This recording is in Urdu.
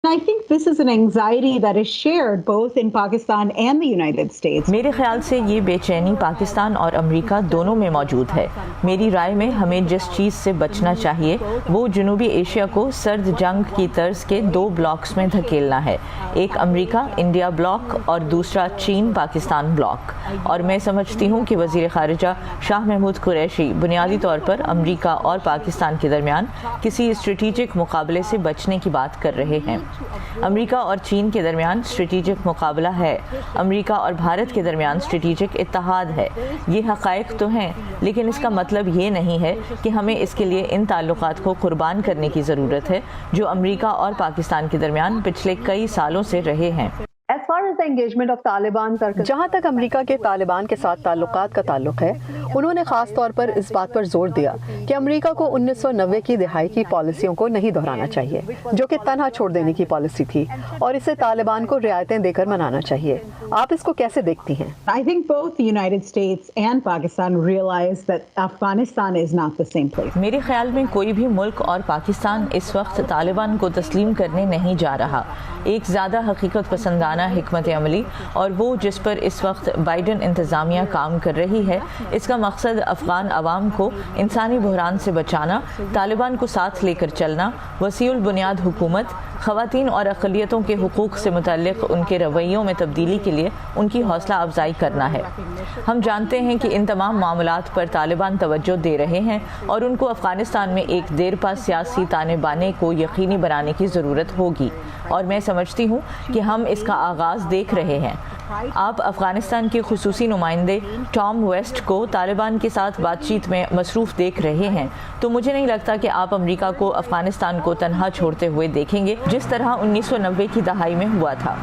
I think this is an anxiety that is shared both in Pakistan and the United States. میرے خیال سے یہ بے چینی پاکستان اور امریکہ دونوں میں موجود ہے. میری رائے میں ہمیں جس چیز سے بچنا چاہیے وہ جنوبی ایشیا کو سرد جنگ کی طرز کے دو بلاکس میں دھکیلنا ہے, ایک امریکہ انڈیا بلاک اور دوسرا چین پاکستان بلاک. اور میں سمجھتی ہوں کہ وزیر خارجہ شاہ محمود قریشی بنیادی طور پر امریکہ اور پاکستان کے درمیان کسی اسٹریٹجک مقابلے سے بچنے کی بات کر رہے ہیں. امریکہ اور چین کے درمیان اسٹریٹجک مقابلہ ہے, امریکہ اور بھارت کے درمیان اسٹریٹجک اتحاد ہے. یہ حقائق تو ہیں, لیکن اس کا مطلب یہ نہیں ہے کہ ہمیں اس کے لیے ان تعلقات کو قربان کرنے کی ضرورت ہے جو امریکہ اور پاکستان کے درمیان پچھلے کئی سالوں سے رہے ہیں. As far as the engagement of Taliban, جہاں تک امریکہ کے طالبان کے ساتھ تعلقات کا تعلق ہے, انہوں نے خاص طور پر اس بات پر زور دیا کہ امریکہ کو 1990 کی دہائی کی پالیسیوں کو نہیں دہرانا چاہیے جو کہ تنہا چھوڑ دینے کی پالیسی تھی, اور اسے طالبان کو رعایتیں دے کر منانا چاہیے. آپ اس کو کیسے دیکھتی ہیں؟ I think both the United States and Pakistan realize that Afghanistan is not the same place. میرے خیال میں کوئی بھی ملک اور پاکستان اس وقت طالبان کو تسلیم کرنے نہیں جا رہا. ایک زیادہ حقیقت پسندانہ حکمت عملی, اور وہ جس پر اس وقت بائیڈن انتظامیہ کام کر رہی ہے, اس کا مقصد افغان عوام کو انسانی بحران سے بچانا, طالبان کو ساتھ لے کر چلنا, وسیع البنیاد حکومت, خواتین اور اقلیتوں کے حقوق سے متعلق ان کے رویوں میں تبدیلی کے لیے ان کی حوصلہ افزائی کرنا ہے. ہم جانتے ہیں کہ ان تمام معاملات پر طالبان توجہ دے رہے ہیں اور ان کو افغانستان میں ایک دیرپا سیاسی تانے بانے کو یقینی بنانے کی ضرورت ہوگی, اور میں سمجھتی ہوں کہ ہم اس کا آغاز دیکھ رہے ہیں. آپ افغانستان کے خصوصی نمائندے ٹام ویسٹ کو طالبان کے ساتھ بات چیت میں مصروف دیکھ رہے ہیں, تو مجھے نہیں لگتا کہ آپ امریکہ کو افغانستان کو تنہا چھوڑتے ہوئے دیکھیں گے جس طرح 1990 کی دہائی میں ہوا تھا.